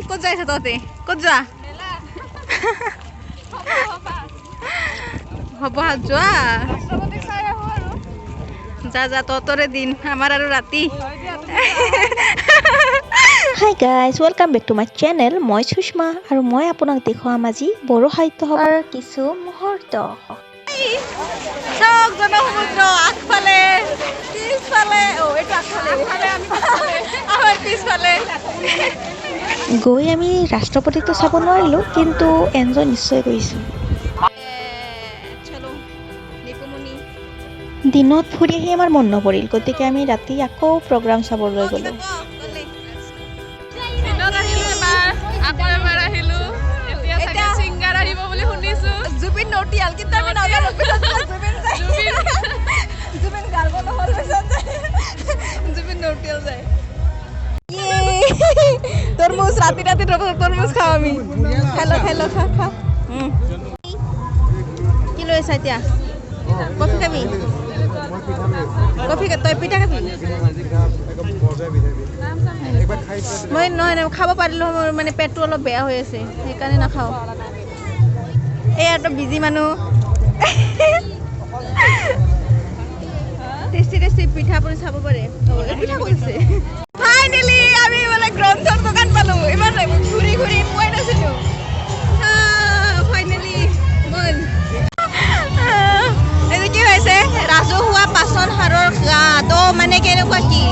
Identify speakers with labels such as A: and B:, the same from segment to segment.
A: ক'ত যাই আছ তহঁতে ক'ত যোৱা হ'ব যোৱা যা যা তহঁতৰে দিন আমাৰ আৰু ৰাতি
B: hi guys welcome back to my channel মই সুষমা আৰু মই আপোনাক দেখুৱাম আজি বড়ো সাহিত্য সভাৰ কিছু মুহূৰ্ত
A: চক জনসমুদ্ৰ আগফালে পিছফালে এইটো আগফালে আমাৰ পিছফালে
B: গৈ আমি ৰাষ্ট্ৰপতিকটো চাব নোৱাৰিলোঁ কিন্তু এনজয় নিশ্চয় কৰিছোঁ দিনত ফুৰি আহি আমাৰ মন নপৰিল গতিকে আমি ৰাতি আকৌ প্ৰগ্ৰাম চাবলৈ গ'লোঁ
A: জুবিন নটিয়াল কিন্তু আমি নাজানো জুবিন গাৰ্ব নহ'ল জুবিন নটিয়াল যায় তৰমুজ ৰাতি ৰাতি তৰমুজ খাওঁ আমি খালো খা কি লৈ আছা এতিয়া কফি খাবি তই পিঠা খাবি মই নহয় খাব পাৰিলোঁ মোৰ মানে পেটটো অলপ বেয়া হৈ আছে সেইকাৰণে নাখাওঁ এইয়াতো বিজি মানুহ টেষ্টি পিঠা আপুনি চাব পাৰে পিঠা কৰিছে ফাইনেলি আমি মানে গ্ৰন্থৰ দোকান পালোঁ ইমান ঘূৰি পোৱাই নাছিলোঁ ফাইনেলি এইটো কি হৈছে ৰাজহুৱা পাচন সাৰৰ গাত মানে কেনেকুৱা কি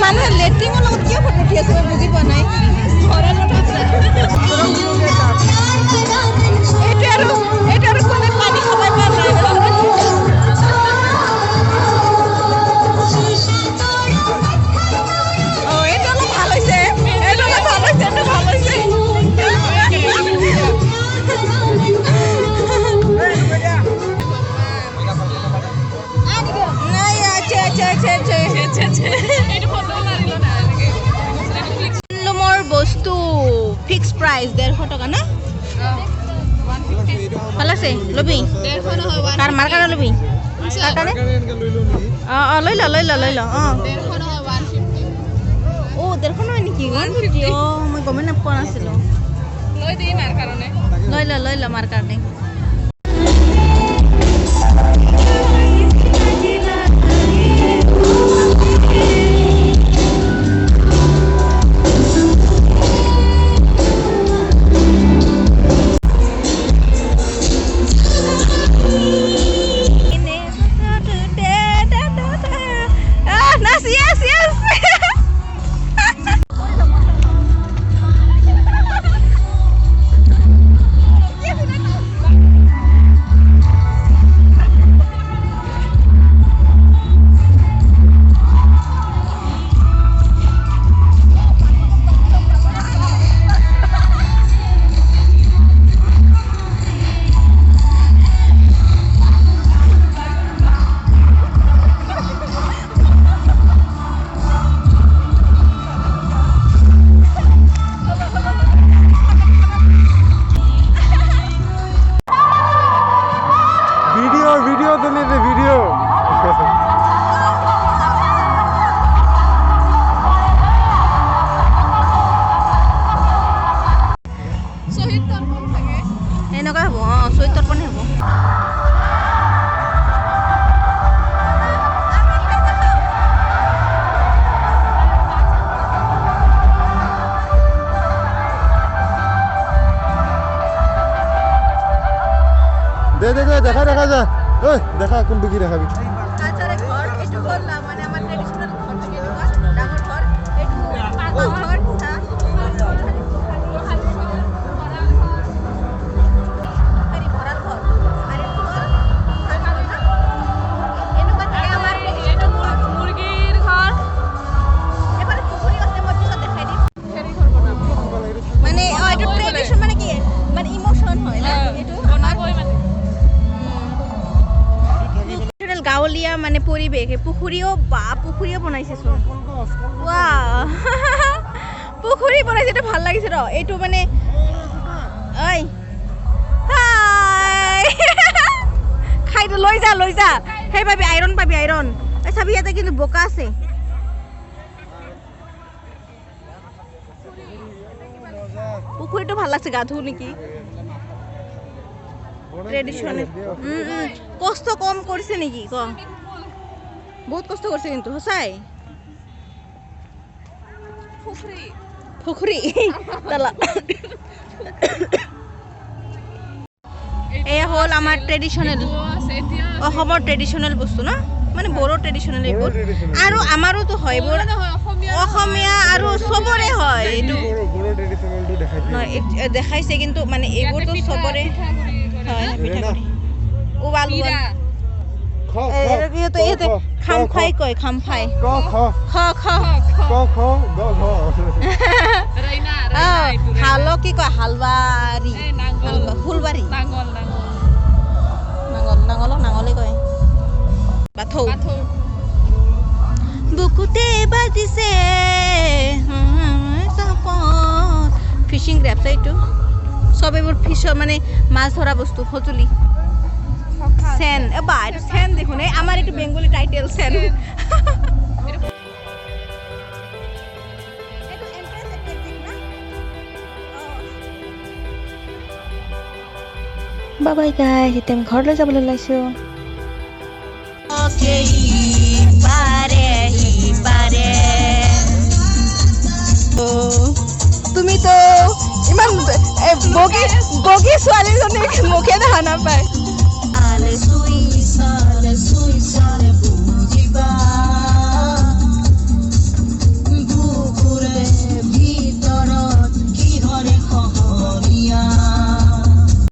A: মানুহে লেট্ৰিনৰ লগত কিয় ফটো উঠি আছে মই বুজি পোৱা নাই এইটো আৰু কোনে পানী খাবই পৰা নাই এইটো অলপ ভাল হৈছে মোৰ বস্তু ফিক্স প্ৰাইচ 150 টকা না ভাল আছে ল'বি তাৰ মাৰ কাৰণে ল'বি তাৰ কাৰণে অঁ লৈ ল অঁ 150 নহয় নেকি 150 অঁ মই গমেই নাপোৱা নাছিলোঁ লৈ ল মাৰ কাৰণে এনেকুৱা হ'ব অঁ শ্বহীদ তৰ্পণে হ'ব
C: দেখা যা ঐ দেখা কোনটো কি দেখাবি
A: ঘৰ এইটো ঘৰ মানে আমাৰ ট্ৰেডিশ্যনেল ঘৰ থাকে ডাঙৰ ঘৰ এইটো ঘৰ গাঁৱলীয়া মানে পৰিৱেশ পুখুৰীও বনাইছে চোন পুখুৰী বনাইছে এইটো ভাল লাগিছে ৰ এইটো মানে ঐ খাই লৈ যা সেই পাবি আইৰণ চাবি ইয়াতে কিন্তু বোকা আছে পুখুৰীটো ভাল লাগছে গা ধুও নেকি ট্ৰেডিশ্যনেল কষ্ট কম কৰিছে নেকি ক বহুত কষ্ট কৰিছে কিন্তু সঁচাই পুখুৰী তালা এয়া হ'ল আমাৰ ট্ৰেডিশ্যনেল অসমৰ ট্ৰেডিশ্যনেল বস্তু ন মানে বড়ো ট্ৰেডিশ্যনেল এইবোৰ আৰু আমাৰোতো হয় এইবোৰ অসমীয়া আৰু চবৰে হয় এইটো দেখাইছে কিন্তু মানে এইবোৰতো চবৰে হয় পিঠাগুড়ি উবাল উবাল ইহঁতে খাম খাই কয় খাম খাই খ খ হাল কি কয় হালবাৰী ফুলবাৰী নাঙল নাঙলক নাঙলে কয় বাথৌ বুকুতে বাজিছে ফিচিং গ্ৰেপছ এইটো চব এইবোৰ ফিছৰ মানে মাছ ধৰা বস্তু সঁজুলি চেন বা এইটো চেন দেখোন এই আমাৰ এইটো বেংগলী টাইটেল চেন
B: বাই গাইজ এতিয়া আমি ঘৰলৈ যাবলৈ ওলাইছোঁ
A: তুমি তো ইমান বগী ছোৱালীজনীক মুখে দেখা নাপায়